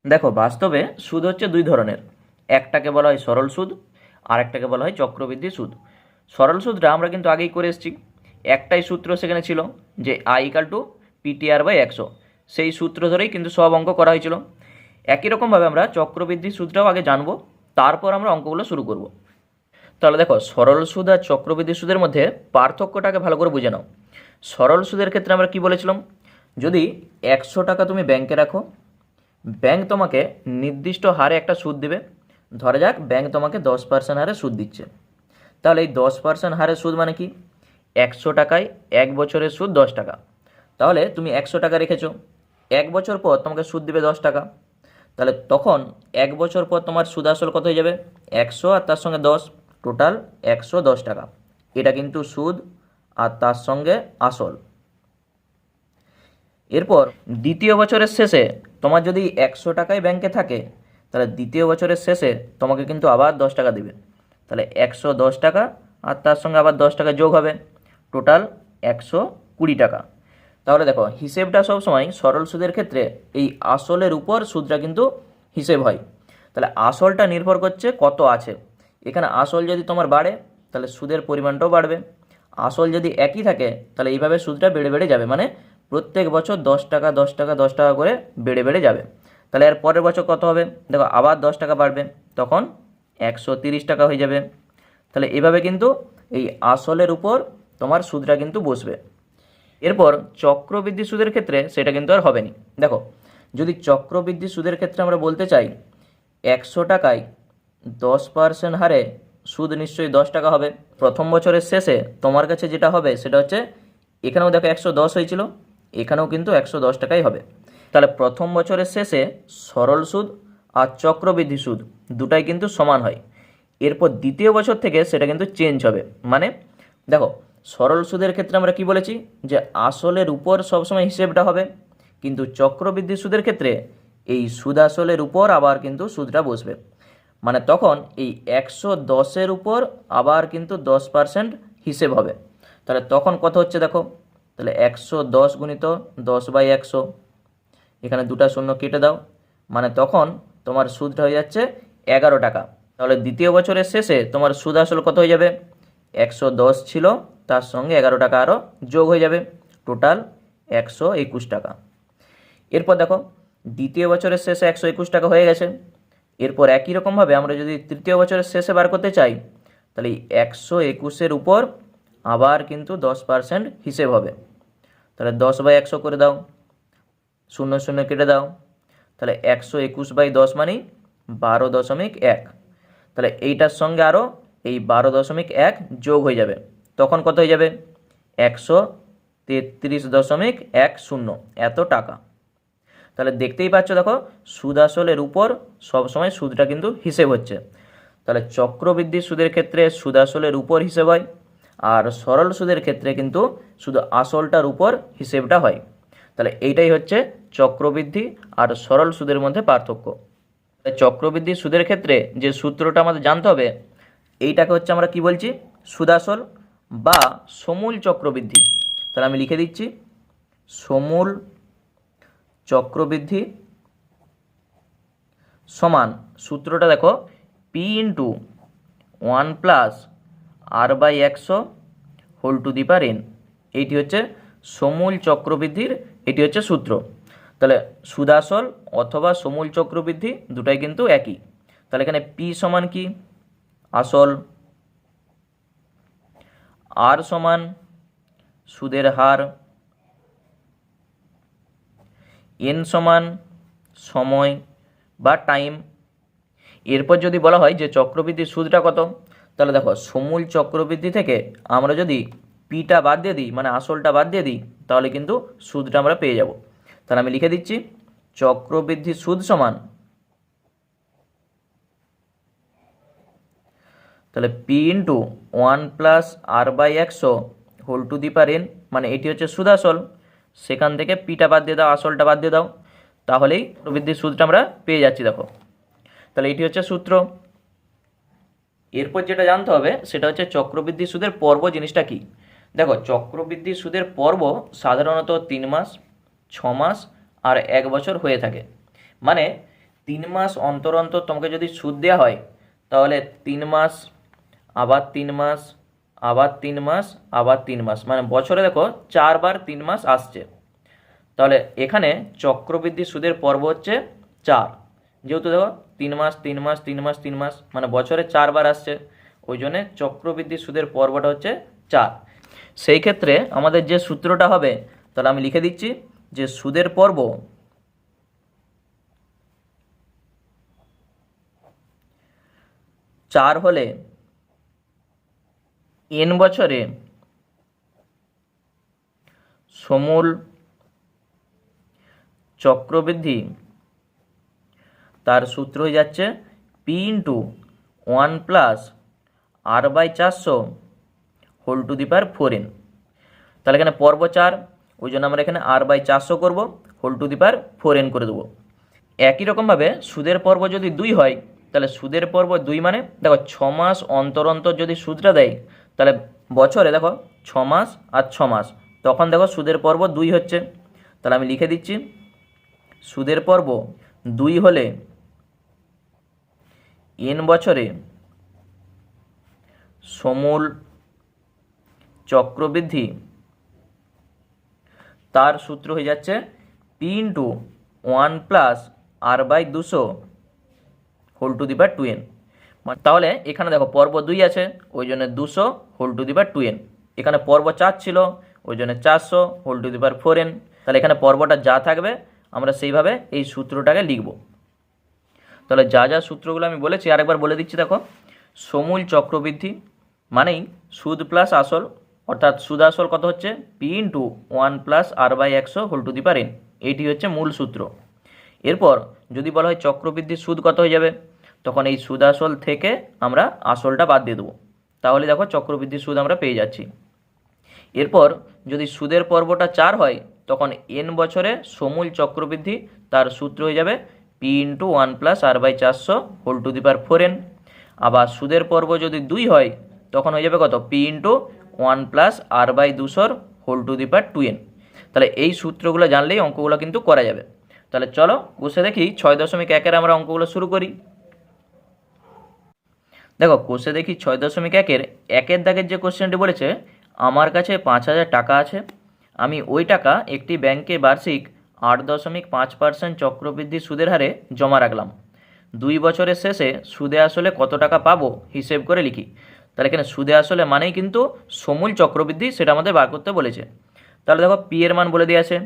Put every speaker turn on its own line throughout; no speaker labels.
দেখো, বাস্তবে সুদ হচ্ছে দুই ধরনের। একটাকে বলা হয় সরল সুদ, আর একটাকে বলা হয় চক্রবৃদ্ধি সুদ। সরল সুদটা আমরা কিন্তু আগেই করে এসেছি। একটাই সূত্র সেখানে ছিল, যে I = PTR/100। সেই সূত্র ধরেই কিন্তু সব অঙ্ক করা হয়েছিল। একই রকমভাবে আমরা চক্রবৃদ্ধি সুদটাও আগে জানবো, তারপর আমরা অঙ্কগুলো শুরু করব। তাহলে দেখো, সরল সুদ আর চক্রবৃদ্ধি সুদের মধ্যে পার্থক্যটাকে ভালো করে বুঝে নাও। সরল সুদের ক্ষেত্রে আমরা কি বলেছিলাম, যদি 100 টাকা তুমি ব্যাংকে রাখো, ব্যাংক তোমাকে নির্দিষ্ট হারে একটা সুদ দেবে। ধরা যাক ব্যাংক তোমাকে 10% হারে সুদ দিচ্ছে। তাহলে এই 10% হারে সুদ মানে কি, 100 টাকায় 1 বছরের সুদ 10 টাকা। তাহলে তুমি 100 টাকা রেখেছো, 1 বছর পর তোমাকে সুদ দিবে 10 টাকা। তাহলে তখন 1 বছর পর তোমার সুদ আসল কত হয়ে যাবে, 100 আর তার সঙ্গে 10, টোটাল 110 টাকা। এটা কিন্তু সুদ আর তার সঙ্গে আসল। এরপর দ্বিতীয় বছরের শেষে তোমার যদি 100 টাকাই ব্যাংকে থাকে, তাহলে দ্বিতীয় বছরের শেষে তোমাকে কিন্তু আবার 10 টাকা দেবে। তাহলে 110 টাকা আর তার সঙ্গে আবার 10 টাকা যোগ হবে, টোটাল 120 টাকা। তাহলে দেখো, হিসেবটা সবসময় সরল সুদের ক্ষেত্রে এই আসলের উপর সুদটা কিন্তু হিসেব হয়। তাহলে আসলটা নির্ভর করছে কত আছে। এখানে আসল যদি তোমার বাড়ে, তাহলে সুদের পরিমাণটাও বাড়বে। আসল যদি একই থাকে, তাহলে এইভাবে সুদটা বেড়ে বেড়ে যাবে, মানে প্রত্যেক বছর 10 টাকা 10 টাকা 10 টাকা করে বেড়ে বেড়ে যাবে। তাহলে এর পরের বছর কত হবে, দেখো আবার 10 টাকা বাড়বে, তখন 130 টাকা হয়ে যাবে। তাহলে এভাবে কিন্তু এই আসলের উপর তোমার সুদটা কিন্তু বসবে। এরপর চক্রবৃদ্ধি সুদের ক্ষেত্রে সেটা কিন্তু আর হবে না। দেখো, যদি চক্রবৃদ্ধি সুদের ক্ষেত্রে আমরা বলতে চাই 100 টাকায় 10% হারে সুদ নিশ্চয়ই 10 টাকা হবে। প্রথম বছরের শেষে তোমার কাছে যেটা হবে সেটা হচ্ছে, এখানেও দেখো 110 হয়েছিল, এখানেও কিন্তু 110 টাকাই হবে। তাহলে প্রথম বছরের শেষে সরল সুদ আর চক্রবৃদ্ধি সুদ দুটাই কিন্তু সমান হয়। এরপর দ্বিতীয় বছর থেকে সেটা কিন্তু চেঞ্জ হবে। মানে দেখো, সরল সুদের ক্ষেত্রে আমরা কি বলেছি, যে আসলের উপর সবসময় হিসেবটা হবে, কিন্তু চক্রবৃদ্ধি সুদের ক্ষেত্রে এই সুদ আসলের উপর আবার কিন্তু সুদটা বসবে। মানে তখন এই 110-এর উপর আবার কিন্তু 10% হিসেব হবে। তাহলে তখন কত হচ্ছে দেখো, তাহলে 110 গুণিত 10/100, এখানে দুটা শূন্য কেটে দাও, মানে তখন তোমার সুদটা হয়ে যাচ্ছে 11 টাকা। তাহলে দ্বিতীয় বছরের শেষে তোমার সুদ আসল কত হয়ে যাবে, 110 ছিল, তার সঙ্গে 11 টাকা আরও যোগ হয়ে যাবে, টোটাল 121 টাকা। এরপর দেখো, দ্বিতীয় বছরের শেষে 121 টাকা হয়ে গেছে। এরপর একই রকমভাবে আমরা যদি তৃতীয় বছরের শেষে বার করতে চাই, তাহলে 121-এর উপর আবার কিন্তু 10% হিসেব হবে। তাহলে 10/100 করে দাও, শূন্য শূন্য কেটে দাও, তাহলে 121/10 মানেই 12.1। তাহলে এইটার সঙ্গে আরও এই 12.1 যোগ হয়ে যাবে, তখন কত হয়ে যাবে, 133.10 এত টাকা। তাহলে দেখতেই পাচ্ছ, দেখো সুদ আসলের উপর সবসময় সুদটা কিন্তু হিসেব হচ্ছে। তাহলে চক্রবৃদ্ধি সুদের ক্ষেত্রে সুদ আসলের উপর হিসেব হয়, আর সরল সুদের ক্ষেত্রে কিন্তু শুধু আসলটার উপর হিসেবটা হয়। তাহলে এইটাই হচ্ছে চক্রবৃদ্ধি আর সরল সুদের মধ্যে পার্থক্য। চক্রবৃদ্ধি সুদের ক্ষেত্রে যে সূত্রটা আমাদের জানতে হবে, এইটাকে হচ্ছে আমরা কি বলছি, সুদাসল বা সমূল চক্রবৃদ্ধি। তাহলে আমি লিখে দিচ্ছি, সমূল চক্রবৃদ্ধি সমান, সূত্রটা দেখো, P × 1+R/100 এইটি হচ্ছে সমূল চক্রবৃদ্ধির, এটি হচ্ছে সূত্র। তাহলে সুদাসল অথবা সমূল চক্রবৃদ্ধি দুটাই কিন্তু একই। তাহলে এখানে P সমান কি, আসল, R সমান সুদের হার, N সমান সময় বা টাইম। এরপর যদি বলা হয় যে চক্রবৃদ্ধির সুদটা কত, তাহলে দেখো সমূল চক্রবৃদ্ধি থেকে আমরা যদি পিটা বাদ দিয়ে দিই, মানে আসলটা বাদ দিয়ে দিই, তাহলে কিন্তু সুদটা আমরা পেয়ে যাব। তাহলে আমি লিখে দিচ্ছি, চক্রবৃদ্ধি সুদ সমান, তাহলে P × 1+R/100 মানে এটি হচ্ছে সুদ আসল, সেখান থেকে পিটা বাদ দিয়ে দাও, আসলটা বাদ দিয়ে দাও, তাহলেই চক্রবৃদ্ধির সুদটা আমরা পেয়ে যাচ্ছি। দেখো, তাহলে এটি হচ্ছে সূত্র। এরপর যেটা জানতে হবে সেটা হচ্ছে চক্রবৃদ্ধি সুদের পর্ব জিনিসটা কি। দেখো, চক্রবৃদ্ধি সুদের পর্ব সাধারণত 3 মাস, 6 মাস আর 1 বছর হয়ে থাকে। মানে 3 মাস অন্তর অন্তর তোমাকে যদি সুদ দেওয়া হয়, তাহলে 3 মাস, আবার 3 মাস, আবার 3 মাস, আবার 3 মাস, মানে বছরে দেখো 4বার 3 মাস আসছে। তাহলে এখানে চক্রবৃদ্ধি সুদের পর্ব হচ্ছে 4, যেহেতু দেখো 3 মাস 3 মাস 3 মাস 3 মাস, মানে বছরে 4বার আসছে, ওই জন্যে চক্রবৃদ্ধি সুদের পর্বটা হচ্ছে 4। সেই ক্ষেত্রে আমাদের যে সূত্রটা হবে, তাহলে আমি লিখে দিচ্ছি যে সুদের পর্ব 4 হলে n বছরে সমূল চক্রবৃদ্ধি তার সূত্র হয়ে যাচ্ছে P into 1+r/400 whole to the power 4n। তাহলে এখানে পর্ব 4, ওই জন্য আমরা এখানে r/400 করব, whole to the power 4n করে দেবো। একই রকমভাবে সুদের পর্ব যদি 2 হয়, তাহলে সুদের পর্ব 2 মানে দেখো 6 মাস অন্তর অন্তর যদি সুদটা দেয়, তাহলে বছরে দেখো 6 মাস আর 6 মাস, তখন দেখো সুদের পর্ব 2 হচ্ছে। তাহলে আমি লিখে দিচ্ছি সুদের পর্ব 2 হলে n বছরে সমূল চক্রবৃদ্ধি তার সূত্র হয়ে যাচ্ছে P into 1+r/200 whole to the power 2n। তাহলে এখানে দেখো পর্ব 2 আছে, ওই জন্য 200 whole to the power 2n। এখানে পর্ব 4 ছিল, ওই জন্য 400 whole to the power 4n। তাহলে এখানে পর্বটা যা থাকবে আমরা সেইভাবে এই সূত্রটাকে লিখব। তাহলে যা যা সূত্রগুলো আমি বলেছি আরেকবার বলে দিচ্ছি দেখো। সমূল চক্রবৃদ্ধি মানেই সুদ প্লাস আসল, অর্থাৎ সুদ আসল কত হচ্ছে P into 1+r/100 whole to the power n, এইটি হচ্ছে মূল সূত্র। এরপর যদি বলা হয় চক্রবৃদ্ধির সুদ কত হয়ে যাবে, তখন এই সুদ আসল থেকে আমরা আসলটা বাদ দিয়ে দেবো, তাহলে দেখো চক্রবৃদ্ধির সুদ আমরা পেয়ে যাচ্ছি। এরপর যদি সুদের পর্বটা 4 হয়, তখন n বছরে সমূল চক্রবৃদ্ধি তার সূত্র হয়ে যাবে P into 1+r/400 whole to the power 4n। আবার সুদের পর্ব যদি 2 হয়, তখন হয়ে যাবে কত P into 1+r/200 whole to the power 2n। তাহলে এই সূত্রগুলো জানলেই অঙ্কগুলো কিন্তু করা যাবে। তাহলে চলো কোষে দেখি 6.1-এর আমরা অঙ্কগুলো শুরু করি। দেখো কোষে দেখি 6.1-এর 1-এর দাগের যে কোশ্চেনটি বলেছে, আমার কাছে 5,000 টাকা আছে, আমি ওই টাকা একটি ব্যাংকে বার্ষিক 8.5% চক্রবৃদ্ধি সুদের হারে জমা রাখলাম। 2 বছরের শেষে সুদে আসলে কত টাকা পাবো হিসেব করে লিখি। তাহলে এখানে সুদে আসলে মানেই কিন্তু সমূল চক্রবৃদ্ধি, সেটা আমাদের বার করতে বলেছে। তাহলে দেখো পি এর মান বলে দিয়ে আছে,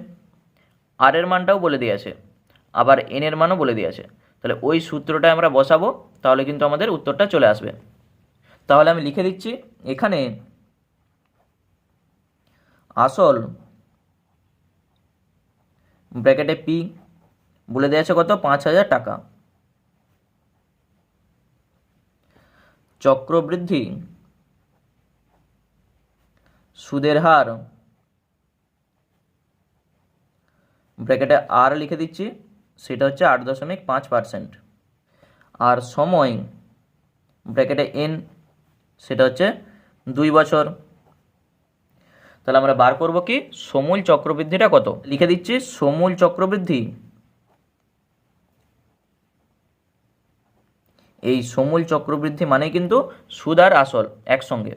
আর এর মানটাও বলে দিয়ে আছে, আবার এন এর মানও বলে দিয়ে আছে। তাহলে ওই সূত্রটা আমরা বসাবো, তাহলে কিন্তু আমাদের উত্তরটা চলে আসবে। তাহলে আমি লিখে দিচ্ছি এখানে আসল ব্র্যাকেটে পি বলে দেওয়া আছে কত 5,000 টাকা, চক্রবৃদ্ধি সুদের হার ব্র্যাকেটে আর লিখে দিচ্ছি, সেটা হচ্ছে 8.5%, আর সময় ব্র্যাকেটে এন, সেটা হচ্ছে 2 বছর। তাহলে আমরা বার করব কি সমূল চক্রবৃদ্ধিটা কত, লিখে দিচ্ছি সমূল চক্রবৃদ্ধি, এই সমূল চক্রবৃদ্ধি মানে কিন্তু সুদ আর আসল একসঙ্গে,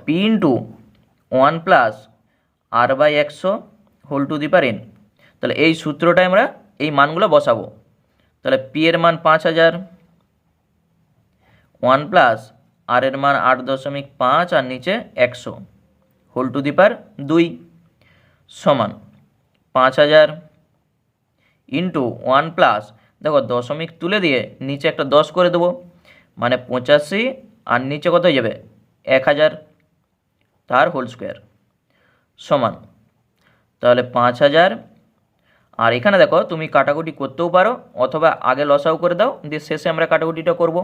P into 1+r/100 whole to the power n। তাহলে এই সূত্রটায় আমরা এই মানগুলো বসাবো। তাহলে পি এর মান 5,000, 1+ আর এর মান 8.5 আর নিচে 100 হোল টু দি পাওয়ার 2 সমান 5,000 ইন্টু 1+, দেখো দশমিক তুলে দিয়ে নিচে একটা 10 করে দেবো, মানে 85 আর নিচে কত হয়ে যাবে 1,000 তার হোল স্কোয়ার সমান, তাহলে 5,000। আর এখানে দেখো তুমি কাটাকুটি করতেও পারো, অথবা আগে লসাগু করে দাও, দিয়ে শেষে আমরা কাটাকুটিটা করব।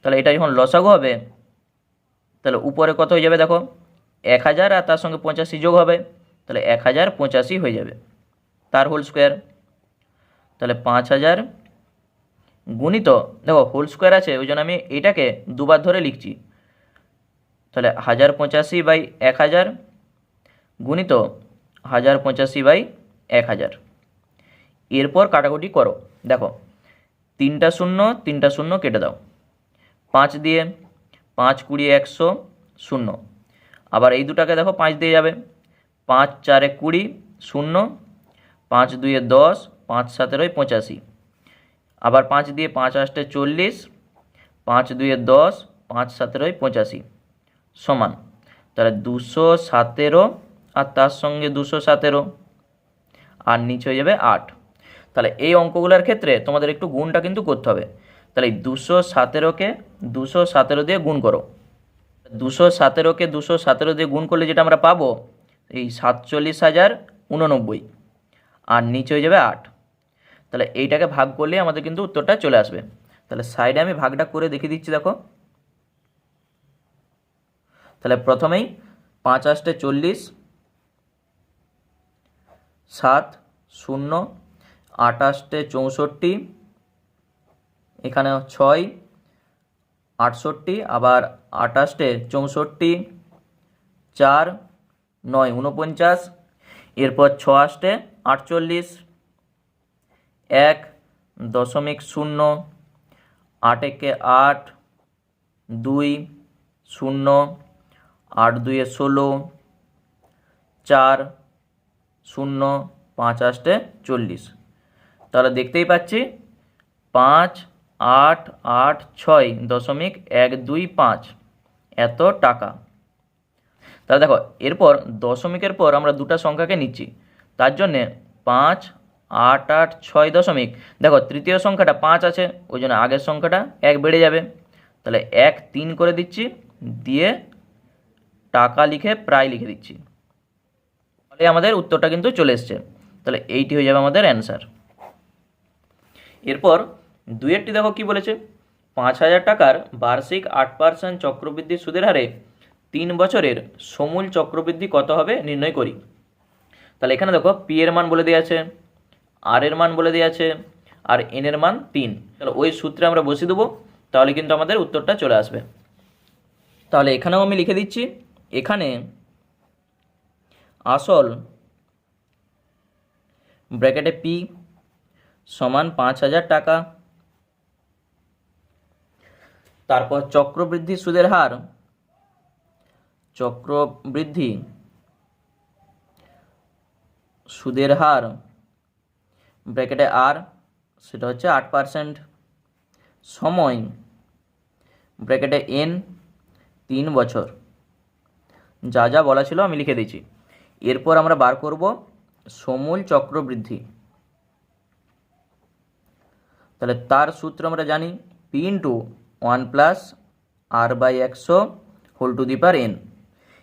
তাহলে এটা যখন লসাগু হবে, তাহলে উপরে কত হয়ে যাবে দেখো 1,000 আর তার সঙ্গে 85 যোগ হবে, তাহলে 1,085 হয়ে যাবে তার হোল স্কোয়ার। তাহলে 5,000 গুণিত, দেখো হোল স্কোয়ার আছে ওই জন্য আমি এটাকে দুবার ধরে লিখছি, তাহলে 1,085/1000 গুণিত 1,085/1000। এরপর কাটাকুটি করো, দেখো তিনটা শূন্য তিনটা শূন্য কেটে দাও, 5 দিয়ে 5 20 100 শূন্য। আবার এই দুটাকে দেখো 5 দিয়ে যাবে, 5 4 20 শূন্য, 5 2 10, 5 7 85। আবার 5 দিয়ে 5 8 40, 5 2 10, 5 7 85 সমান, তাহলে 217 আর তার সঙ্গে 217 আর নিচে হয়ে যাবে 8। তাহলে এই অঙ্কগুলোর ক্ষেত্রে তোমাদের একটু গুণটা কিন্তু করতে হবে। তাহলে এই 217কে 217 দিয়ে গুণ করো, 217কে 217 দিয়ে গুণ করলে যেটা আমরা পাবো এই 47,089 আর নিচে হয়ে যাবে 8। তাহলে এইটাকে ভাগ করলে আমাদের কিন্তু উত্তরটা চলে আসবে। তাহলে সাইডে আমি ভাগটা করে দেখিয়ে দিচ্ছি, দেখো। তাহলে প্রথমেই 5 8 40, 7 0, 8 8 64, এখানে 6 68, আবার 8 8 64, 4 9 49, এরপর 6 8 48, 1.0, 8 1 8, 2 0, 8 2 16, 4 0, 5 8 40। তাহলে দেখতেই পাচ্ছি 5 8 8 6.125 এত টাকা। তাহলে দেখো এরপর দশমিকের পর আমরা দুটা সংখ্যাকে নিচ্ছি, তার জন্যে 5 8 8 6 দশমিক, দেখো তৃতীয় সংখ্যাটা 5 আছে, ওই জন্য আগের সংখ্যাটা 1 বেড়ে যাবে। তাহলে 1 3 করে দিচ্ছি, দিয়ে টাকা লিখে প্রায় লিখে দিচ্ছি, তাহলে আমাদের উত্তরটা কিন্তু চলে এসছে। তাহলে এইটি হয়ে যাবে আমাদের অ্যান্সার। এরপর দুইয়েরটি দেখো কি বলেছে, 5,000 টাকার বার্ষিক 8% চক্রবৃদ্ধি সুদের হারে 3 বছরের সমূল চক্রবৃদ্ধি কত হবে নির্ণয় করি। তাহলে এখানে দেখো পি এর মান বলে দেওয়া আছে, আর এর মান বলে দেওয়া আছে, আর এন এর মান 3। তাহলে ওই সূত্রে আমরা বসিয়ে দেবো, তাহলে কিন্তু আমাদের উত্তরটা চলে আসবে। তাহলে এখানেও আমি লিখে দিচ্ছি, এখানে আসল ব্র্যাকেটে পি সমান 5,000 টাকা, তারপর চক্রবৃদ্ধি সুদের হার, চক্রবৃদ্ধি সুদের হার ব্র্যাকেটে আর সেটা হচ্ছে 8%, সময় ব্র্যাকেটে এন 3 বছর। যা যা বলা ছিল আমি লিখে দিয়েছি। এরপর আমরা বার করব সমূল চক্রবৃদ্ধি। তাহলে তার সূত্র আমরা জানি, P into 1 plus r/100 whole to the power n।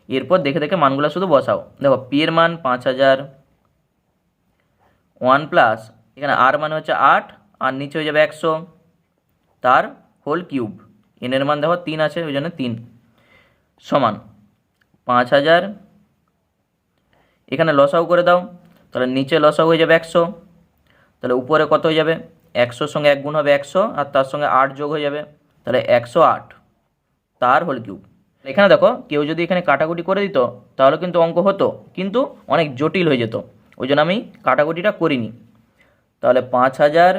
এরপর দেখে দেখে মানগুলো শুধু বসাও। দেখো পি এর মান 5,000, 1 প্লাস এখানে আর মানে হচ্ছে 8 আর নিচে হয়ে যাবে 100 তার হোল কিউব, এন এর মান দেখো 3 আছে ওই জন্য 3 সমান 5,000, এখানে লসাও করে দাও, তাহলে নিচে লসাও হয়ে যাবে 100, তাহলে উপরে কত হয়ে যাবে 100 সঙ্গে 1 গুণ হবে 100 আর তার সঙ্গে 8 যোগ হয়ে যাবে, তাহলে 108 তার হোল কিউব। এখানে দেখো কেউ যদি এখানে কাটাকুটি করে দিত তাহলে কিন্তু অঙ্ক হতো, কিন্তু অনেক জটিল হয়ে যেত, ওই জন্য আমি কাটাকুটিটা করিনি। তাহলে 5,000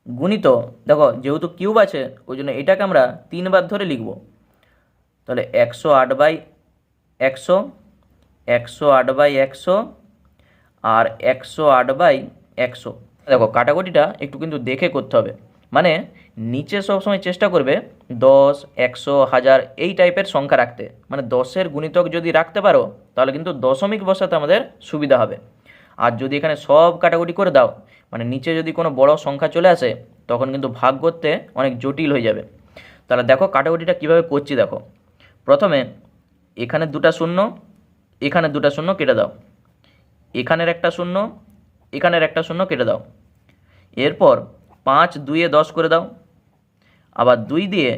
গুণিত, দেখো যেহেতু কিউব আছে ওই জন্য এটাকে আমরা 3 বার ধরে লিখব। তাহলে 108/100, 108/100 আর 108/100। দেখো কাটাকুটিটা একটু কিন্তু দেখে করতে হবে, মানে নিচে সবসময় চেষ্টা করবে 10 100 1000 এই টাইপের সংখ্যা রাখতে, মানে 10-এর গুণিতক যদি রাখতে পারো তাহলে কিন্তু দশমিক বসাতে আমাদের সুবিধা হবে। আর যদি এখানে সব কাটাকুটি করে দাও, মানে নিচে যদি কোনো বড় সংখ্যা চলে আসে তখন কিন্তু ভাগ করতে অনেক জটিল হয়ে যাবে। তাহলে দেখো কাটাকুটিটা কীভাবে করছি, দেখো প্রথমে এখানে 2টা শূন্য, এখানে 2টা শূন্য কেটে দাও, এখানের একটা শূন্য, এখানের একটা শূন্য কেটে দাও। এরপর 5 2 10 করে দাও, আবার 2 দিয়ে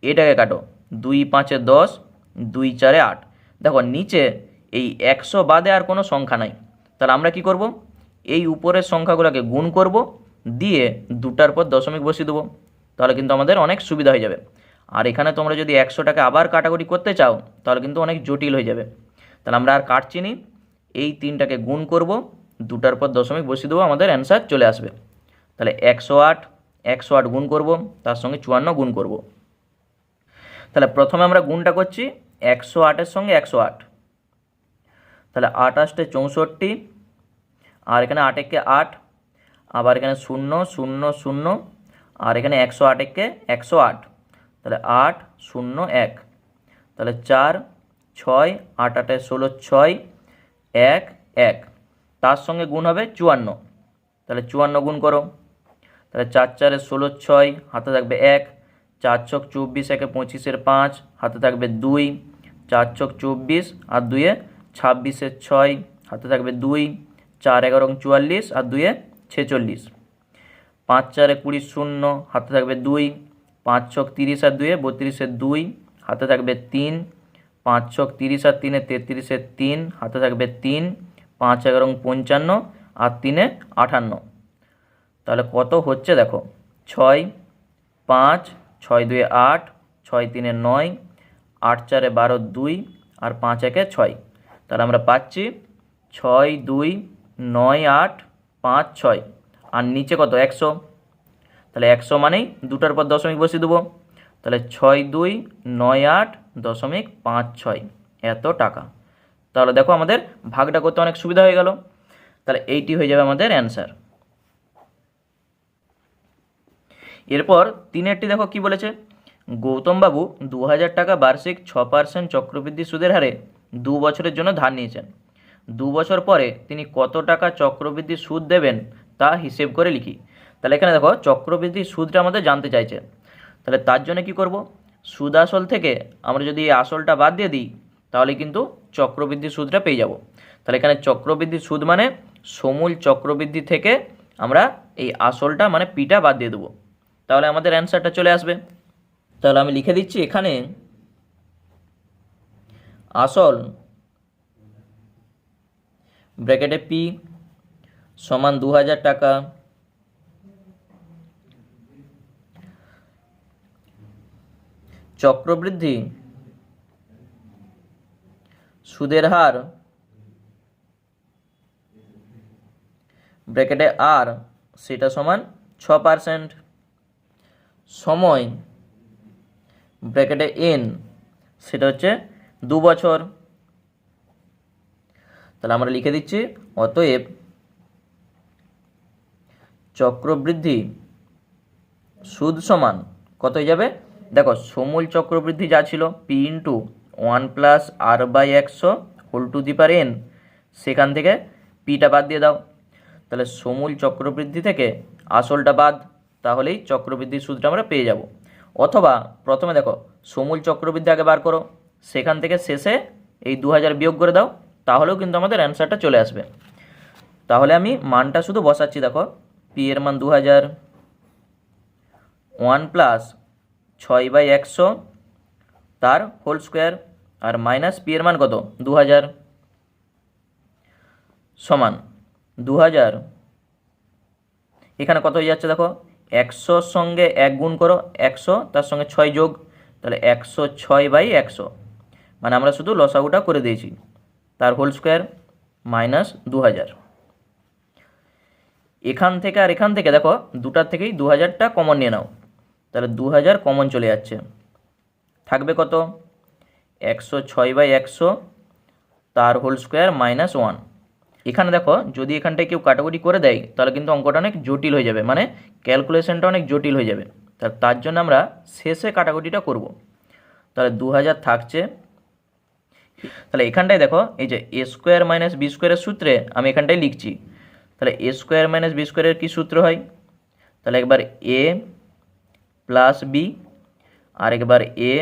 এটাকে কাটো, 2 5 10, 2 4 8। দেখো নিচে এই 100 বাদে আর কোনো সংখ্যা নাই, তাহলে আমরা কি করব, এই উপরের সংখ্যাগুলোকে গুণ করব, দিয়ে 2টার পর দশমিক বসিয়ে দেবো, তাহলে কিন্তু আমাদের অনেক সুবিধা হয়ে যাবে। আর এখানে তোমরা যদি 100টাকে আবার কাটাকুটি করতে চাও তাহলে কিন্তু অনেক জটিল হয়ে যাবে। তাহলে আমরা আর কাটছি নি, এই 3টাকে গুণ করব, 2টার পর দশমিক বসিয়ে দেবো, আমাদের অ্যান্সার চলে আসবে। তাহলে 108 গুণ করব, তার সঙ্গে 54 গুণ করব। তাহলে প্রথমে আমরা গুণটা করছি 108-এর সঙ্গে 108, তাহলে 8 8 64, আর এখানে 8 একে 8, আবার এখানে 0 0 0, আর এখানে 108 একে 108, তাহলে 8 0 1, তাহলে 4 6, 8 8 16 6, 1 1, তার সঙ্গে গুণ হবে 54, তাহলে 54 গুণ করো। তাহলে 4 4 16 6, হাতে থাকবে 1, 4 ছক 24, 1 25 5, হাতে থাকবে 2, 4 ছক 24 আর 2 26 6, হাতে থাকবে 2, 4 11 44 আর 2 46, 5 4 20 0, হাতে থাকবে 2, 5 ছক 30 আর 2 32 2, হাতে থাকবে 3, 5 ছক 30 আর 3 33 3, হাতে থাকবে 3, 5 11 55 আর 3 58। তাহলে কত হচ্ছে দেখো, 6 5, 6 2 8, 6 3 9, 8 4 12 2 আর 5 1 6। তাহলে আমরা পাচ্ছি 6 2 9 8 5 6, আর নিচে কত 100, তাহলে 100 মানেই দুটার পর দশমিক বসিয়ে দেবো, তাহলে 6 2 9 8 দশমিক 5 6, এত টাকা। তাহলে দেখো আমাদের ভাগটা করতে অনেক সুবিধা হয়ে গেল। তাহলে এইটি হয়ে যাবে আমাদের অ্যান্সার। এরপর 3-এরটি দেখো কি বলেছে, গৌতমবাবু 2000 টাকা বার্ষিক 6% চক্রবৃদ্ধি সুদের হারে 2 বছরের জন্য ধার নিয়েছেন। 2 বছর পরে তিনি কত টাকা চক্রবৃদ্ধি সুদ দেবেন তা হিসেব করে লিখি। তাহলে এখানে দেখো চক্রবৃদ্ধি সুদটা আমাদের জানতে চাইছে। তাহলে তার জন্য কি করব, সুদ আসল থেকে আমরা যদি এই আসলটা বাদ দিয়ে দিই তাহলে কিন্তু চক্রবৃদ্ধি সুদটা পেয়ে যাব। তাহলে এখানে চক্রবৃদ্ধি সুদ মানে সমূল চক্রবৃদ্ধি থেকে আমরা এই আসলটা মানে পিটা বাদ দিয়ে দেবো, তাহলে আমাদের অ্যান্সারটা চলে আসবে। তাহলে আমি লিখে দিচ্ছি এখানে আসল ব্র্যাকেটে পি সমান 2000 টাকা, চক্রবৃদ্ধি সুদের হার ব্র্যাকেটে আর সেটা সমান 6%, সময় ব্র্যাকেটে এন সেটা হচ্ছে 2 বছর। তাহলে আমরা লিখে দিচ্ছি অতএব চক্রবৃদ্ধি সুদ সমান কত হয়ে যাবে, দেখো সমূল চক্রবৃদ্ধি যা ছিল P into 1 plus R by 100 whole to the power N, সেখান থেকে পিটা বাদ দিয়ে দাও। তাহলে সমূল চক্রবৃদ্ধি থেকে আসলটা বাদ, তাহলেই চক্রবৃদ্ধি সুদটা আমরা পেয়ে যাব। অথবা প্রথমে দেখো সমূল চক্রবৃদ্ধি আগে বার করো, সেখান থেকে শেষে এই 2000 বিয়োগ করে দাও, তাহলেও কিন্তু আমাদের অ্যান্সারটা চলে আসবে। তাহলে আমি মানটা শুধু বসাচ্ছি, দেখো পি এর মান 2000, 1 প্লাস 6/100 তার হোল স্কোয়ার, আর মাইনাস পি এর মান কত 2000 সমান 2000, এখানে কত হয়ে যাচ্ছে দেখো 100-র সঙ্গে 1 গুণ করো 100, তার সঙ্গে 6 যোগ, তাহলে 106/100, মানে আমরা শুধু লসাগুটা করে দিয়েছি, তার হোল স্কোয়ার মাইনাস 2000। এখান থেকে আর এখান থেকে দেখো দুটার থেকেই 2000টা কমন নিয়ে নাও, তাহলে 2000 কমন চলে যাচ্ছে, থাকবে কত 106/100 তার হোল স্কোয়ার মাইনাস 1। এখানে দেখো যদি এখানটায় কেউ কাটাকুটি করে দেয় তাহলে কিন্তু অঙ্কটা অনেক জটিল হয়ে যাবে, মানে ক্যালকুলেশনটা অনেক জটিল হয়ে যাবে। তার জন্য আমরা শেষে কাটাকুটিটা করব। তাহলে 2000 থাকছে, তাহলে এখানটায় দেখো এই যে এ স্কোয়ার মাইনাস বি স্কোয়ারের সূত্রে আমি এখানটায় লিখছি। তাহলে এ স্কোয়ার মাইনাস বি স্কোয়ারের কী সূত্র হয়, তাহলে একবার এ প্লাস বি আর একবার এ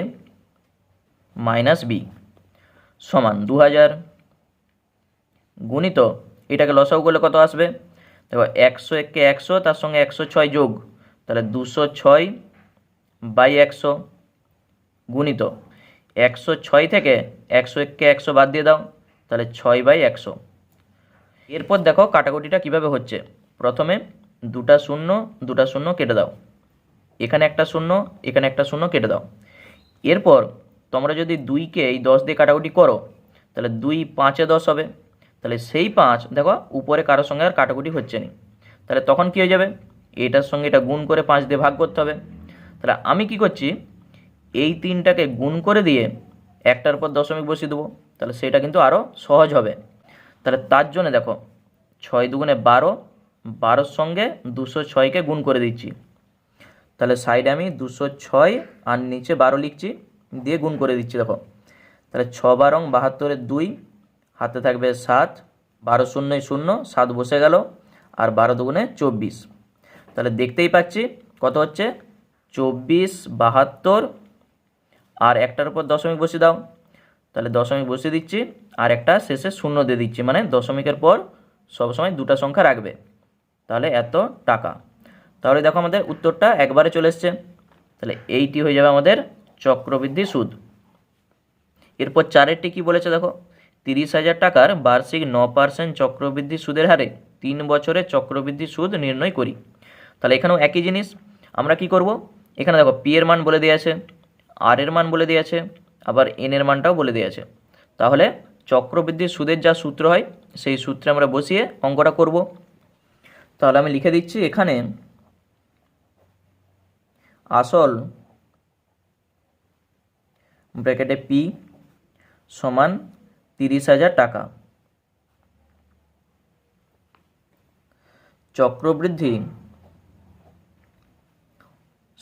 মাইনাস বি সমান 2000 গুণিত এটাকে লসাগু করলে কত আসবে, দেখো 101কে 100 তার সঙ্গে 106 যোগ, তাহলে 206/100 গুণিত 106 থেকে 101কে 100 বাদ দিয়ে দাও, তাহলে 6/100। এরপর দেখো কাটাকুটিটা কিভাবে হচ্ছে, প্রথমে দুটা শূন্য কেটে দাও, এখানে একটা শূন্য এখানে একটা শূন্য কেটে দাও। এরপর তোমরা যদি 2কে এই 10 দিয়ে কাটাকুটি করো তাহলে 2 5-এ 10 হবে, তাহলে সেই 5 দেখো উপরে কারোর সঙ্গে আর কাটাকুটি হচ্ছে না, তাহলে তখন কী হয়ে যাবে এটার সঙ্গে এটা গুণ করে 5 দিয়ে ভাগ করতে হবে। তাহলে আমি কি করছি, এই 3টাকে গুণ করে দিয়ে একটার পর দশমিক বসিয়ে দেবো, তাহলে সেটা কিন্তু আরও সহজ হবে। তাহলে তার জন্য দেখো 6 দুগুণে 12, 12-র সঙ্গে 206কে গুণ করে দিচ্ছি। তাহলে সাইডে আমি 206 আর নিচে 12 লিখছি, দিয়ে গুণ করে দিচ্ছি। দেখো তাহলে 6 72-এর 2, হাতে থাকবে 7, 12 শূন্যই 0, 7 বসে গেল, আর 12 দুগুণে 24। তাহলে দেখতেই পাচ্ছি কত হচ্ছে 24, 72, আর একটার উপর দশমিক বসিয়ে দাও। তাহলে দশমিক বসিয়ে দিচ্ছি, আর একটা শেষে 0 দিয়ে দিচ্ছি, মানে দশমিকের পর সবসময় দুটা সংখ্যা রাখবে। তাহলে এত টাকা। তাহলে দেখো আমাদের উত্তরটা একবারে চলে এসছে। তাহলে এইটি হয়ে যাবে আমাদের চক্রবৃদ্ধি সুদ। এরপর 4-এরটি কী বলেছে দেখো, 30,000 টাকার বার্ষিক 9% চক্রবৃদ্ধি সুদের হারে 3 বছরে চক্রবৃদ্ধি সুদ নির্ণয় করি। তাহলে এখানেও একই জিনিস। আমরা কি করব, এখানে দেখো পি এর মান বলে দেওয়া আছে, আর এর মান বলে দেওয়া আছে, আবার এন এর মানটাও বলে দেওয়া আছে। তাহলে চক্রবৃদ্ধি সুদের যা সূত্র হয় সেই সূত্রে আমরা বসিয়ে অঙ্কটা করব। তাহলে আমি লিখে দিচ্ছি এখানে আসল ব্র্যাকেটে পি সমান 30,000 টাকা, চক্রবৃদ্ধি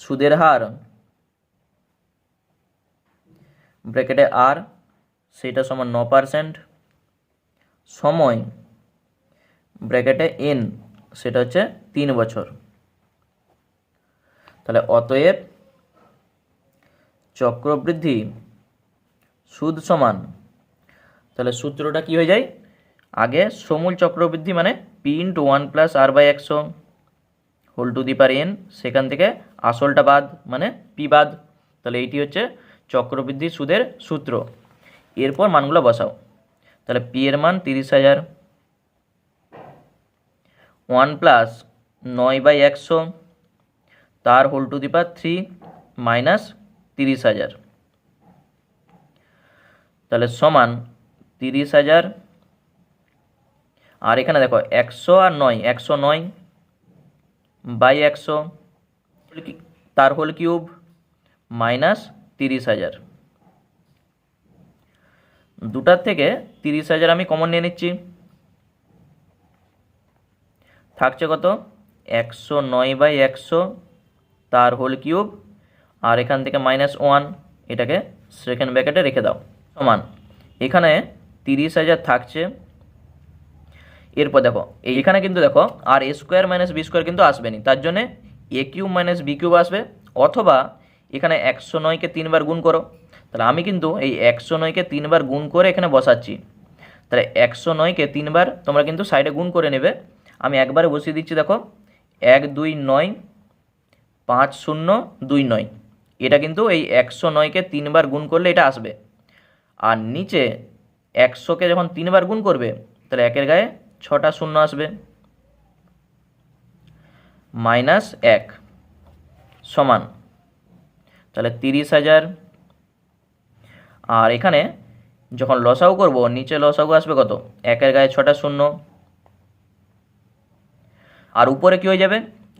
সুদের হার ব্র্যাকেটে আর সেটা সমান 9%, সময় ব্র্যাকেটে এন সেটা হচ্ছে 3 বছর। তাহলে অতএব চক্রবৃদ্ধি সুদ সমান, তাহলে সূত্রটা কি হয়ে যায়, আগে সমূল চক্রবৃদ্ধি মানে P into 1 plus R by 100 whole to the power N, সেখান থেকে আসলটা বাদ মানে পি বাদ। তাহলে এইটি হচ্ছে চক্রবৃদ্ধি সুদের সূত্র। এরপর মানগুলো বসাও। তাহলে পি এর মান 30,000, 1 প্লাস 9/100 তার whole to the power 3 minus 30,000, তাহলে সমান 30,000, আর এখানে দেখো 100 আর 9, 109/100 তার হোল কিউব মাইনাস 30,000। দুটার থেকে 30,000 আমি কমন নিয়ে নিচ্ছি, থাকছে কত 109/100 তার হোল কিউব, আর এখান থেকে -1, এটাকে সেকেন্ড ব্র্যাকেটে রেখে দাও, সমান এখানে 30,000 থাকছে। এরপর দেখো এইখানে কিন্তু দেখো আর এ স্কোয়ার মাইনাস বি স্কোয়ার কিন্তু আসবে না, তার জন্যে এ কিউব মাইনাস বি কিউব আসবে, অথবা এখানে 109কে 3 বার গুণ করো। তাহলে আমি কিন্তু এই 109কে 3 বার গুণ করে এখানে বসাচ্ছি। তাহলে 109কে 3 বার তোমরা কিন্তু সাইডে গুণ করে নেবে। আমি একবারে বসিয়ে দিচ্ছি, দেখো 129 5029, এটা কিন্তু এই 109কে 3 বার গুণ করলে এটা আসবে। আর নিচে 100কে যখন 3 বার গুণ করবে তাহলে একের গায়ে 6টা শূন্য আসবে, -1 সমান, তাহলে 30,000। আর এখানে যখন লসাগু করব নিচে লসাগু আসবে কত, একের গায়ে 6টা শূন্য, আর উপরে কি হয়ে যাবে,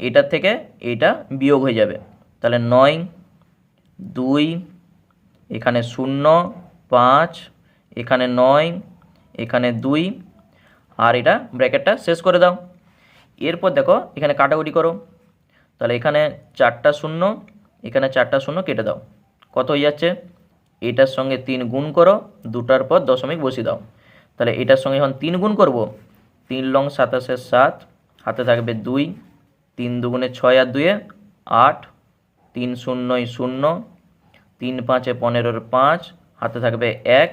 এটার থেকে এইটা বিয়োগ হয়ে যাবে। তাহলে 9, 2, এখানে 0, 5, এখানে 9, এখানে 2, আর এটা ব্র্যাকেটটা শেষ করে দাও। এরপর দেখো এখানে কাটাকুটি করো, তাহলে এখানে 4টা শূন্য, এখানে 4টা শূন্য কেটে দাও, কত হয়ে যাচ্ছে, এটার সঙ্গে 3 গুণ করো, দুটার পর দশমিক বসিয়ে দাও। তাহলে এটার সঙ্গে যখন 3 গুণ করব, 3 লং 27 7, হাতে থাকবে 2, 3 দুগুণে 6 আর 2 8, 3 শূন্যই 0, 3 5 15 5, হাতে থাকবে 1,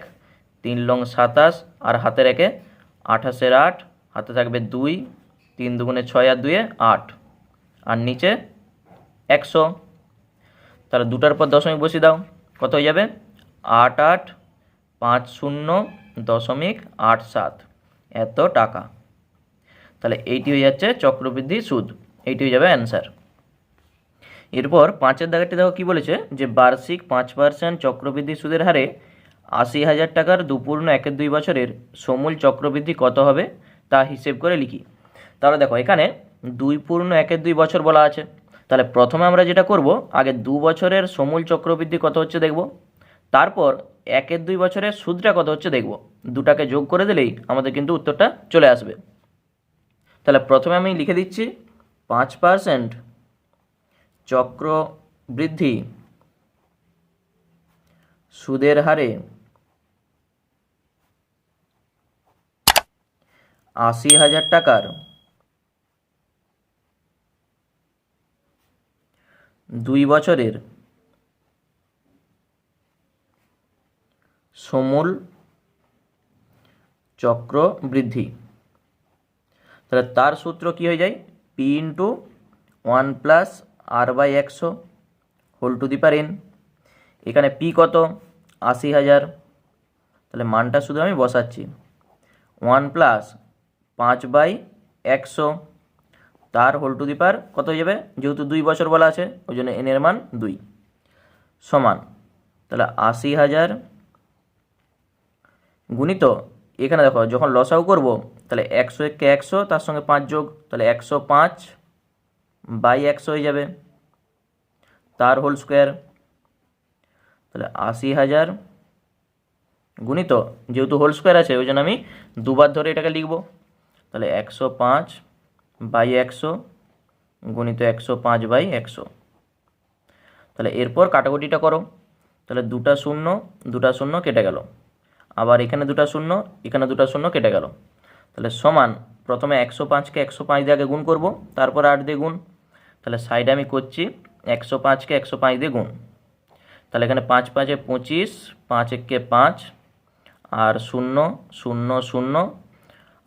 3 লং 27 আর হাতে রেখে 28 8, হাতে থাকবে 2, 3 দুগুণে 6 আর 2 8, আর নিচে 100। তাহলে দুটার পর দশমিক বসিয়ে দাও, কত হয়ে যাবে 8 8 50.87, এত টাকা। তাহলে এইটি হয়ে যাচ্ছে চক্রবৃদ্ধি সুদ, এইটি হয়ে যাবে অ্যান্সার। এরপর 5-এর দাগেরটি দেখো কী বলেছে, যে বার্ষিক 5% চক্রবৃদ্ধি সুদের হারে 80,000 টাকার 2.12 বছরের সমূল চক্রবৃদ্ধি কত হবে তা হিসেব করে লিখি। তাহলে দেখো এখানে 2 × 1 বলা আছে। তাহলে প্রথমে আমরা যেটা করব, আগে 2 বছরের সমূল চক্রবৃদ্ধি কত হচ্ছে দেখব, তারপর 1/2 সুদটা কত হচ্ছে দেখব। দুটাকে যোগ করে দিলেই আমাদের কিন্তু উত্তরটা চলে আসবে। তাহলে প্রথমে আমি লিখে দিচ্ছি 5% চক্রবৃদ্ধি সুদের হারে 80,000 টাকার 2 বছরের সমূল চক্রবৃদ্ধি। তাহলে তার সূত্র কি হয়ে যায়, P × 1 + R/100 whole to the power n। এখানে P কত, 80,000, তাহলে মানটা শুধু আমি বসাচ্ছি। 1 + 5/100 তার হোল টু দি পাওয়ার কত হয়ে যাবে, যেহেতু 2 বছর বলা আছে ওই জন্য n এর মান 2 সমান। তাহলে 80,000 গুণিত, এখানে দেখো যখন লসাগু করব তাহলে 100 × 100 তার সঙ্গে 5 যোগ, তাহলে 105/100 হয়ে যাবে তার হোল স্কোয়ার। তাহলে 80,000 গুণিত, যেহেতু হোল স্কোয়ার আছে ওই জন্য আমি দুবার ধরে এটাকে লিখব। তাহলে 105/100 গুণিত 105/100। তাহলে এরপর কাটাকুটিটা করো, তাহলে 2টা শূন্য 2টা শূন্য কেটে গেল, আবার এখানে 2টা শূন্য এখানে 2টা শূন্য কেটে গেল। তাহলে সমান, প্রথমে 105কে 105 দিয়ে আগে গুণ করব, তারপর 8 দিয়ে গুণ। তাহলে সাইডে আমি করছি 105কে 105 দিয়ে গুণ। তাহলে এখানে 5 × 5 = 25, 5 × 1 = 5, আর 0 0 0,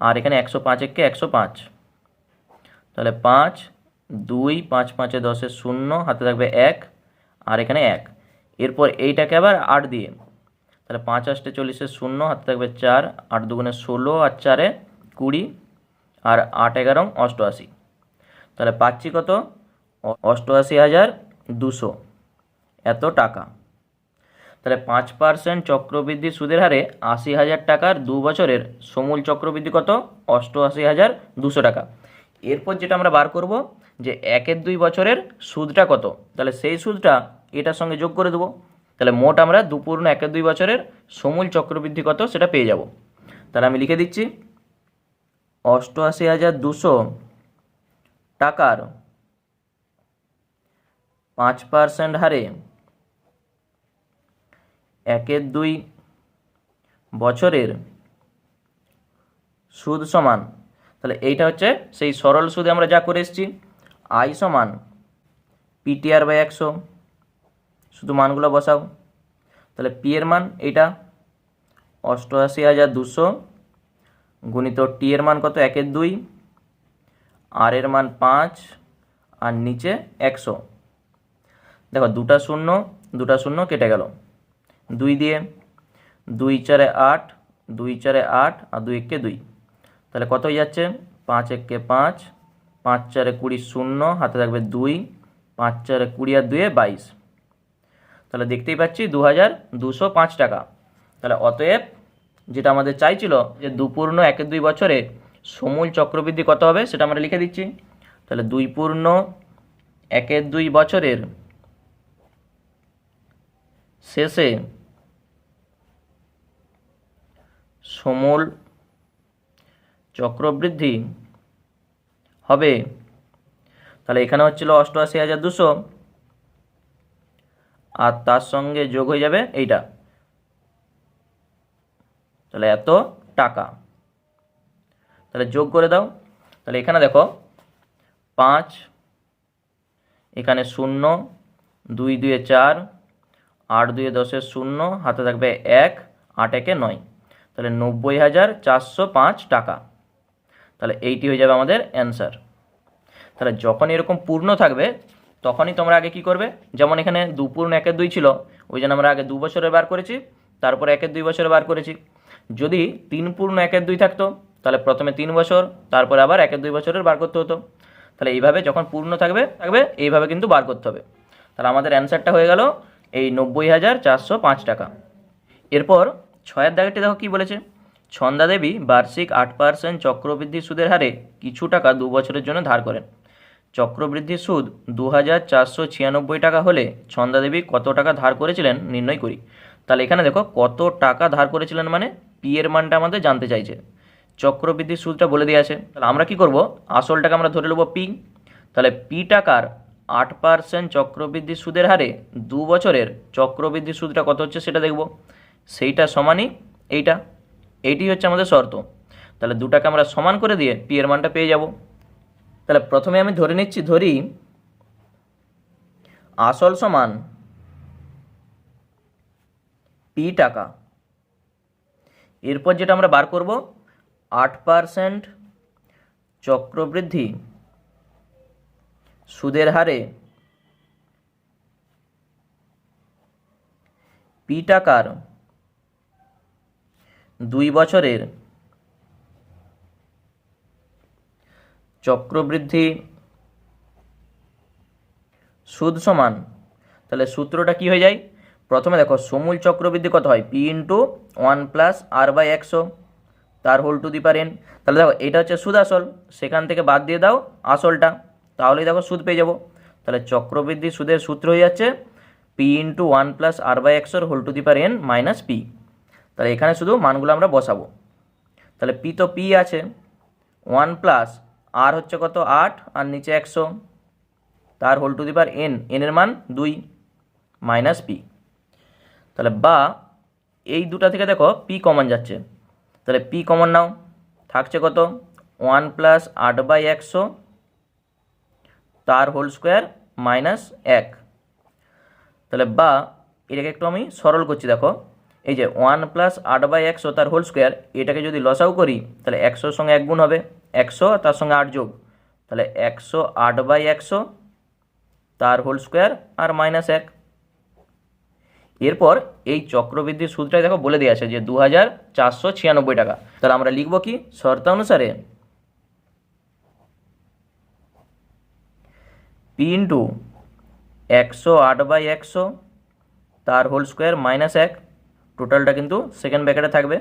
আর এখানে 105 × 1 = 105। তাহলে 5 2, 5 × 5 = 10, 0 হাতে থাকবে 1, আর এখানে 1। এরপর এইটাকে আবার 8 দিয়ে, তাহলে 5 × 8 = 40, 0 হাতে থাকবে 4, 8 × 2 = 16, আর 4 × 20, আর 8 × 11 = 88। তাহলে পাচ্ছি কত, 88,200 এত টাকা। তাহলে 5% চক্রবৃদ্ধি সুদের হারে 80,000 টাকার 2 বছরের সমূল চক্রবৃদ্ধি কত, 88,200 টাকা। এরপর যেটা আমরা বার করব যে 1/2 বছরের সুদটা কত, তাহলে সেই সুদটা এটার সঙ্গে যোগ করে দেবো। তাহলে মোট আমরা 2 × 1/2 বছরের সমূল চক্রবৃদ্ধি কত সেটা পেয়ে যাব। তাহলে আমি লিখে দিচ্ছি 88,200 টাকার 5% হারে 1/2 বছরের সুদ সমান, তাহলে এইটা হচ্ছে সেই সরল সুদে আমরা যা করে এসেছি, I সমান PTR/100, শুধু মানগুলো বসাও। তাহলে P এর মান এইটা 88,200 গুণিত T এর মান কত, 1/2, R এর মান 5, আর নিচে 100। দেখো 2টা শূন্য 2টা শূন্য কেটে গেল, 2 দিয়ে, 2 × 4 = 8, 2 × 4 = 8, আর 2 × 1 = 2। তাহলে কত হয়ে যাচ্ছে, 5 × 1 = 5, 5 × 4 = 20, 0 হাতে থাকবে 2, 5 × 4 = 20, আর 2 = 22। তাহলে দেখতেই পাচ্ছি 2,205 টাকা। তাহলে অতএব যেটা আমাদের চাইছিল যে 2 × 1/2 বছরে সমূল চক্রবৃদ্ধি কত হবে সেটা আমরা লিখে দিচ্ছি। তাহলে 2 × 1/2 বছরের শেষে সমূল চক্রবৃদ্ধি হবে, তাহলে এখানে হচ্ছিল 88,200, আর তার সঙ্গে যোগ হয়ে যাবে এইটা, তাহলে এত টাকা। তাহলে যোগ করে দাও। তাহলে এখানে দেখো 5, এখানে 0, 2 × 2 = 4, 8 × 2 = 10, 0 হাতে থাকবে 1, 8 × 1 = 9। তাহলে 90,405 টাকা। তাহলে এইটি হয়ে যাবে আমাদের অ্যান্সার। তাহলে যখন এরকম পূর্ণ থাকবে তখনই তোমরা আগে কি করবে, যেমন এখানে 2 × 1/2 ছিল ওই জন্য আমরা আগে 2 বছরে বার করেছি, তারপরে 1/2 বছরে বার করেছি। যদি 3 × 1/2 থাকতো তাহলে প্রথমে 3 বছর, তারপরে আবার 1/2 বছরের বার করতে হতো। তাহলে এইভাবে যখন পূর্ণ থাকবে এইভাবে কিন্তু বার করতে হবে। তাহলে আমাদের অ্যান্সারটা হয়ে গেল এই 90,405 টাকা। এরপর 6 দাগেরটি দেখো কি বলেছে, ছন্দা দেবী বার্ষিক 8% চক্রবৃদ্ধি সুদের হারে কিছু টাকা 2 বছরের জন্য ধার করেন। চক্রবৃদ্ধি সুদ 2496 টাকা হলে ছন্দা দেবী কত টাকা ধার করেছিলেন নির্ণয় করি। তাহলে এখানে দেখো কত টাকা ধার করেছিলেন মানে পি এর মানটা আমাদের জানতে চাইছে। চক্রবৃদ্ধি সুদটা বলে দিয়ে আছে, তাহলে আমরা কি করব, আসলটাকে আমরা ধরে নেব পি। তাহলে পি টাকার 8% চক্রবৃদ্ধি সুদের হারে 2 বছরের চক্রবৃদ্ধি সুদটা কত হচ্ছে সেটা দেখব। সেইটা সমানই এইটি হচ্ছে আমাদের শর্ত। তাহলে দুটাকে আমরা সমান করে দিয়ে পি এর মানটা পেয়ে যাব। তাহলে প্রথমে আমি ধরি আসল সমান পি টাকা। এরপর যেটা আমরা বার করব 8% চক্রবৃদ্ধি সুদের হারে পি টাকার 2 বছরের চক্রবৃদ্ধি সুদ সমান, তাহলে সূত্রটা কি হয়ে যায়, প্রথমে দেখো সমূল চক্রবৃদ্ধি কত হয়, পি ইন্টু 1+r/100 তার whole to the power n। তাহলে দেখো এটা হচ্ছে সুদ আসল, সেখান থেকে বাদ দিয়ে দাও আসলটা, তাহলেই দেখো সুদ পেয়ে যাব। তাহলে চক্রবৃদ্ধি সুদের সূত্র হয়ে যাচ্ছে P into 1+r/100 whole to the power n minus P. তাহলে এখানে শুধু মানগুলো আমরা বসাবো। তাহলে পি তো পি আছে, 1 আর হচ্ছে কত 8 আর নিচে 100 তার whole to the power n, এর মান 2 মাইনাস পি। তাহলে বা এই দুটা থেকে দেখো পি কমন যাচ্ছে, তাহলে পি কমন নাও, থাকছে কত 1+8/100 তার হোল স্কোয়ার মাইনাস 1। তাহলে বা এটাকে একটু আমি সরল করছি, দেখো এই যে 1+8/100 তার হোল স্কোয়ার, এটাকে যদি লসাউ করি তাহলে 100-র সঙ্গে 1 গুণ হবে 100 তার সঙ্গে 8 যোগ, তাহলে 108/100 তার হোল স্কোয়ার আর মাইনাস 1। এরপর এই চক্রবৃদ্ধির সূত্রটাই দেখো বলে দিয়ে আছে যে 2496 টাকা। তাহলে আমরা লিখব কি, শর্তানুসারে পি ইন্টু 108/100 তার হোল স্কোয়ার মাইনাস 1, টোটালটা কিন্তু সেকেন্ড ব্র্যাকেটে থাকবে,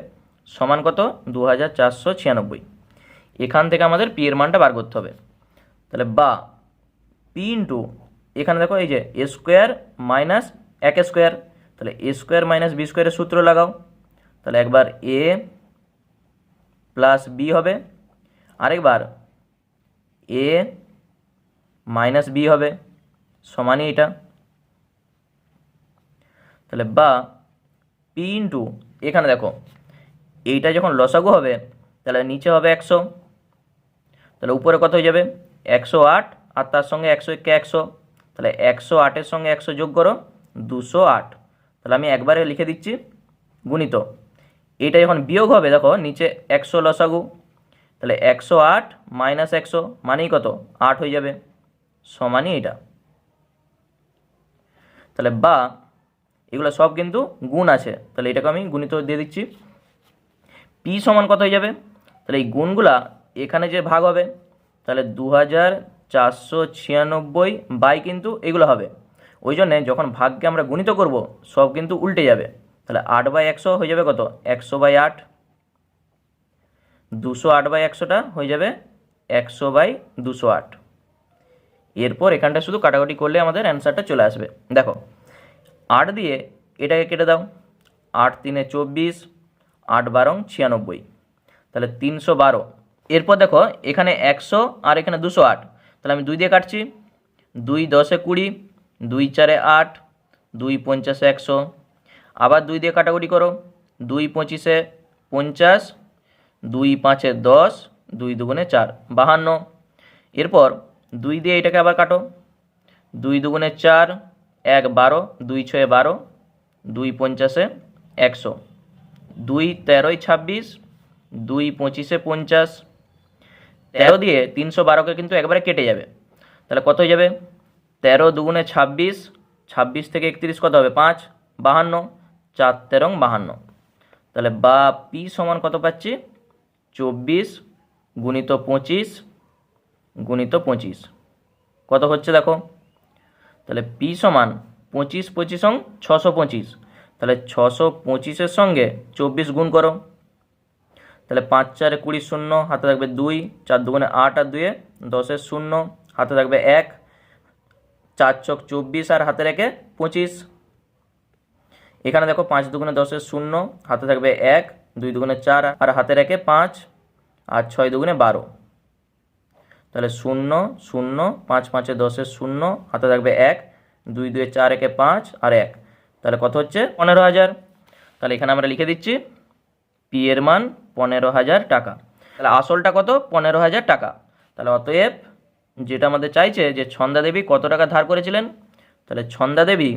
সমান কত 2496। এখান থেকে আমাদের পি এর মানটা বার করতে হবে। তাহলে বা পি ইন্টু এখানে দেখো এই যে এ স্কোয়ার মাইনাস 1 স্কোয়ার, তাহলে এ স্কোয়ার মাইনাস বি স্কোয়ারের সূত্র লাগাও। তাহলে একবার এ প্লাস বি হবে, আরেকবার এ মাইনাস বি হবে, সমানই এটা। তাহলে বা পি ইন্টু এখানে দেখো এইটা যখন লসাগু হবে তাহলে নিচে হবে 100, তাহলে উপরে কত হয়ে যাবে 108 আর তার সঙ্গে 100 তাহলে 108-এর সঙ্গে 100 যোগ করো 208। তাহলে আমি একবারে লিখে দিচ্ছি গুণিত, এটা যখন বিয়োগ হবে দেখো নিচে 100 লসাগু, তাহলে 108 মাইনাস 100 মানেই কত 8 হয়ে যাবে, সমানই এটা। তাহলে বা এগুলো সব কিন্তু গুণ আছে, তাহলে এটাকে আমি গুণিত দিয়ে দিচ্ছি। পি সমান কত হয়ে যাবে, তাহলে এই গুণগুলা এখানে যে ভাগ হবে তাহলে 2496 বাই কিন্তু এগুলো হবে, ওই জন্যে যখন ভাগকে আমরা গুণিত করব সব কিন্তু উল্টে যাবে। তাহলে 8/100 হয়ে যাবে কত 100/8, 208/100টা হয়ে যাবে 100/208। এরপর এখানটা শুধু কাটাকুটি করলে আমাদের অ্যান্সারটা চলে আসবে। দেখো 8 দিয়ে এটাকে কেটে দাও, 8×3 = 24, 8×12 = 96, তাহলে 312। এরপর দেখো এখানে 100 আর এখানে 208, তাহলে আমি 2 দিয়ে কাটছি, 2 × 10 = 20, 2 × 4 = 8, 2 × 5 = 100, আবার 2 দিয়ে কাটাকুটি করো, 2 × 25 = 50, 2 × 5 = 10, 2 × 2 = 4 52। এরপর 2 দিয়ে এটাকে আবার কাটো, 2 × 2 = 4, 1 = 12, 2 × 6 = 12, 2 × 50 = 100, 2 × 13 = 26, 2 × 25 = 50। 13 দিয়ে 312কে কিন্তু একবারে কেটে যাবে, তাহলে কত হয়ে যাবে 13 × 2 = 26, 26 থেকে 31 কত হবে 5, 52, 4 × 13 = 52। তাহলে বা পি সমান কত পাচ্ছি 24 × 25 × 25 কত হচ্ছে দেখো, তাহলে পি সমান 25 25 625, তাহলে 625-এর সঙ্গে 24 গুণ করো, তাহলে 5 4 20 শূন্য, হাতে থাকবে 2, 4 দুগুণে 8 আর 2 10 শূন্য, হাতে থাকবে 1, 4 চক 24 আর হাতে রেখে 25। এখানে দেখো 5 দুগুণে 10 শূন্য, হাতে থাকবে 1, 2 দুগুণে 4 আর হাতে রেখে 5 আর 6 দুগুণে 12। তাহলে 0 0 5 5 10 শূন্য, হাতে থাকবে 1, 2 2 4 1 5 আর 1। তাহলে কত হচ্ছে 15,000। তাহলে এখানে আমরা লিখে দিচ্ছি পি এর মান 15,000 টাকা। তাহলে আসলটা কত 15,000 টাকা। তাহলে অতএব যেটা আমাদের চাইছে যে ছন্দা দেবী কত টাকা ধার করেছিলেন, তাহলে ছন্দা দেবী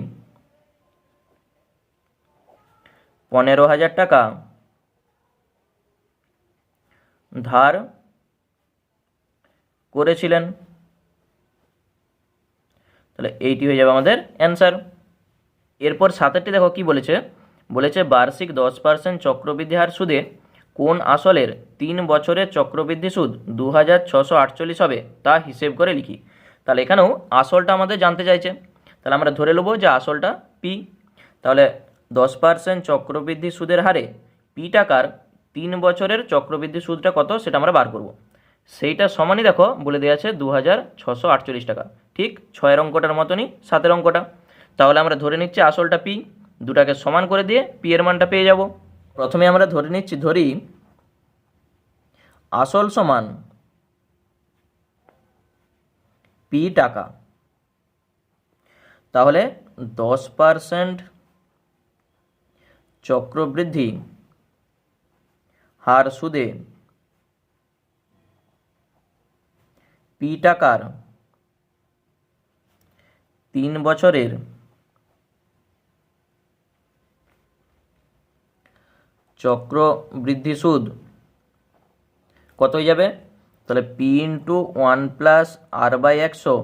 15,000 টাকা ধার করেছিলেন। তাহলে এইটি হয়ে যাবে আমাদের অ্যান্সার। এরপর 7টি দেখো কি বলেছে, বলেছে বার্ষিক 10% চক্রবৃদ্ধি হার সুদে কোন আসলের 3 বছরের চক্রবৃদ্ধি সুদ 2,648 হবে তা হিসেব করে লিখি। তাহলে এখানেও আসলটা আমাদের জানতে চাইছে, তাহলে আমরা ধরে নেব যে আসলটা পি। তাহলে 10% চক্রবৃদ্ধি সুদের হারে পি টাকার 3 বছরের চক্রবৃদ্ধি সুদটা কত সেটা আমরা বার করব। সেইটা সমানই দেখো বলে দেওয়া আছে 2,648 টাকা, ঠিক 6 অঙ্কটার মতনই 7 অঙ্কটা। তাহলে আমরা ধরে নিচ্ছি আসলটা পি, দুটাকে সমান করে দিয়ে পি এর মানটা পেয়ে যাব। প্রথমে আমরা ধরি আসল সমান পি টাকা। তাহলে 10% চক্রবৃদ্ধি হার সুদে পি টাকার 3 বছরের চক্রবৃদ্ধি সুদ কত হয়ে যাবে, তাহলে P into 1 plus R by 100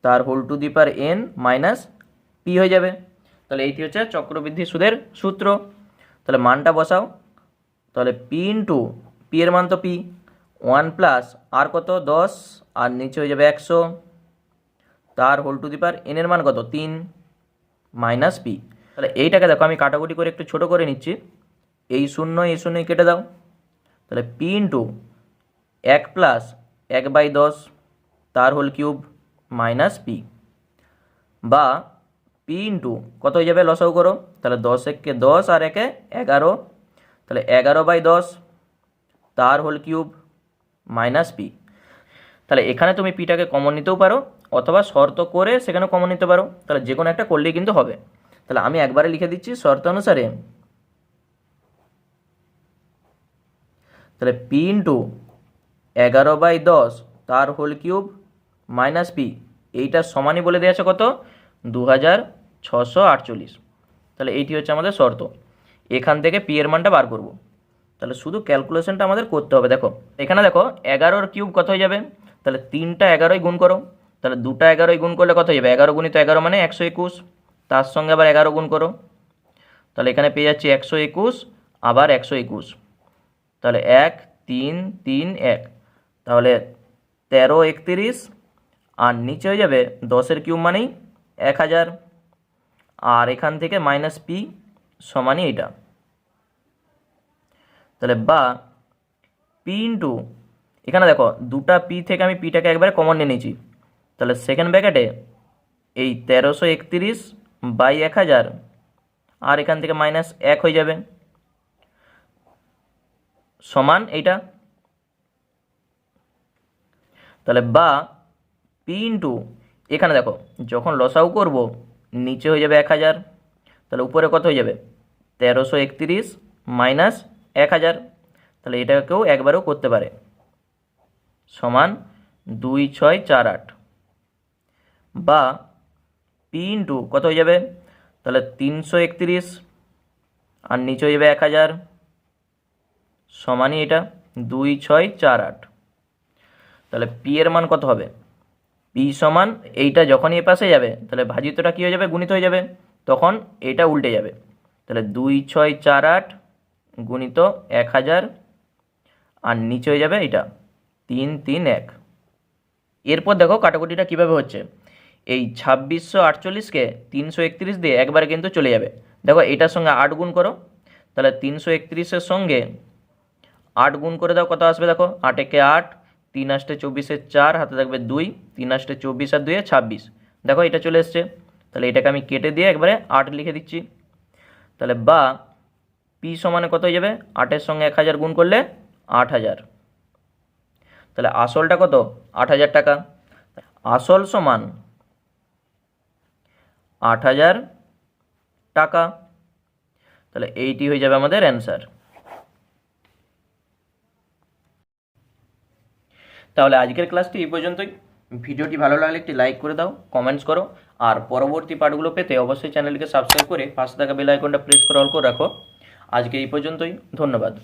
তার whole to the power N minus P হয়ে যাবে। তাহলে এইটি হচ্ছে চক্রবৃদ্ধি সুদের সূত্র। তাহলে মানটা বসাও, তাহলে পি ইন্টু পি এর মান তো পি, 1 প্লাস আর কত 10 আর নিচে হয়ে যাবে 100 তার whole to the power N এর মান কত 3 মাইনাস পি। তাহলে এইটাকে দেখো আমি কাটাকুটি করে একটু ছোট করে নিচ্ছি, এই শূন্য কেটে দাও। তাহলে পি ইন্টু 1 প্লাস 1/10 তার হোল কিউব মাইনাস পি, বা পি ইন্টু কত হয়ে যাবে লসাগু করো, তাহলে 10 1 10 আর 1 11, তাহলে 11/10 তার হোল কিউব মাইনাস পি। তাহলে এখানে তুমি পিটাকে কমন নিতেও পারো অথবা শর্ত করে সেখানে কমন নিতে পারো, তাহলে যে কোনো একটা করলেই কিন্তু হবে। তাহলে আমি একবারে লিখে দিচ্ছি শর্ত অনুসারে, তাহলে পি ইন্টু 11/10 তার হোল কিউব মাইনাস পি, এইটার সমানই বলে দেওয়া আছে কত 2,648। তাহলে এইটি হচ্ছে আমাদের শর্ত। এখান থেকে পি এর মানটা বার করব। তাহলে শুধু ক্যালকুলেশনটা আমাদের করতে হবে। দেখো এখানে দেখো 11 কিউব কত হয়ে যাবে, তাহলে 3টা 11 গুণ করো, তাহলে 2টা 11 গুণ করলে কত হয়ে যাবে 11 গুণিত 11 মানে 121, তার সঙ্গে আবার 11 গুণ করো, তাহলে এখানে পেয়ে যাচ্ছি 121 আবার 121, তাহলে 1 3 3 1, তাহলে 13 31 আর নিচে হয়ে যাবে 10 কিউব মানেই 1000, আর এখান থেকে মাইনাস পি সমানই এটা। তাহলে বা পি ইন্টু এখানে দেখো দুটা পি থেকে আমি পিটাকে একবারে কমন নিয়ে নিয়েছি, তাহলে সেকেন্ড ব্র্যাকেটে এই 1331/1000 আর এখান থেকে মাইনাস 1 হয়ে যাবে সমান এইটা। তাহলে বা পি ইন্টু এখানে দেখো যখন লসাউ করব নিচে হয়ে যাবে 1000, তাহলে উপরে কত হয়ে যাবে 1331 মাইনাস 1000, তাহলে এটাকেও একবারেও করতে পারে সমান 2648, বা পি ইন্টু কত হয়ে যাবে, তাহলে 331 আর নিচে হয়ে যাবে 1000 সমানই এটা 2648। তাহলে পি এর মান কত হবে, পি সমান এইটা যখনই এ পাশে যাবে তাহলে ভাজিতটা কী হয়ে যাবে গুণিত হয়ে যাবে, তখন এটা উল্টে যাবে, তাহলে 2648 গুণিত 1000 আর নিচে হয়ে যাবে এটা 331। এরপর দেখো কাটাকুটিটা কীভাবে হচ্ছে, এই 2648কে 331 দিয়ে একবারে কিন্তু চলে যাবে। দেখো এটার সঙ্গে 8 গুণ করো, তাহলে 331-এর সঙ্গে 8 গুণ করে দাও, কত আসবে দেখো, 8 একে 8, 3 আষ্টে 24, 4 হাতে থাকবে 2, 3 আষ্টে 24 আর 2 26। দেখো এটা চলে এসছে। তাহলে এটাকে আমি কেটে দিয়ে একবারে 8 লিখে দিচ্ছি। তাহলে বা পি সমানে কত হয়ে যাবে, 8-এর সঙ্গে 1000 গুণ করলে 8000। তাহলে আসলটা কত, 8000 টাকা। আসল সমান 8000 টাকা। তাহলে এইটি হয়ে যাবে আমাদের অ্যান্সার। তাহলে আজকের ক্লাসটি এই পর্যন্তই। ভিডিওটি ভালো লাগলে একটি লাইক করে দাও, কমেন্টস করো, আর পরবর্তী পার্টগুলো পেতে অবশ্যই চ্যানেলটিকে সাবস্ক্রাইব করে পাশে থাকা বেল আইকনটা প্রেস করে অল করে রাখো। আজকে এই পর্যন্তই, ধন্যবাদ।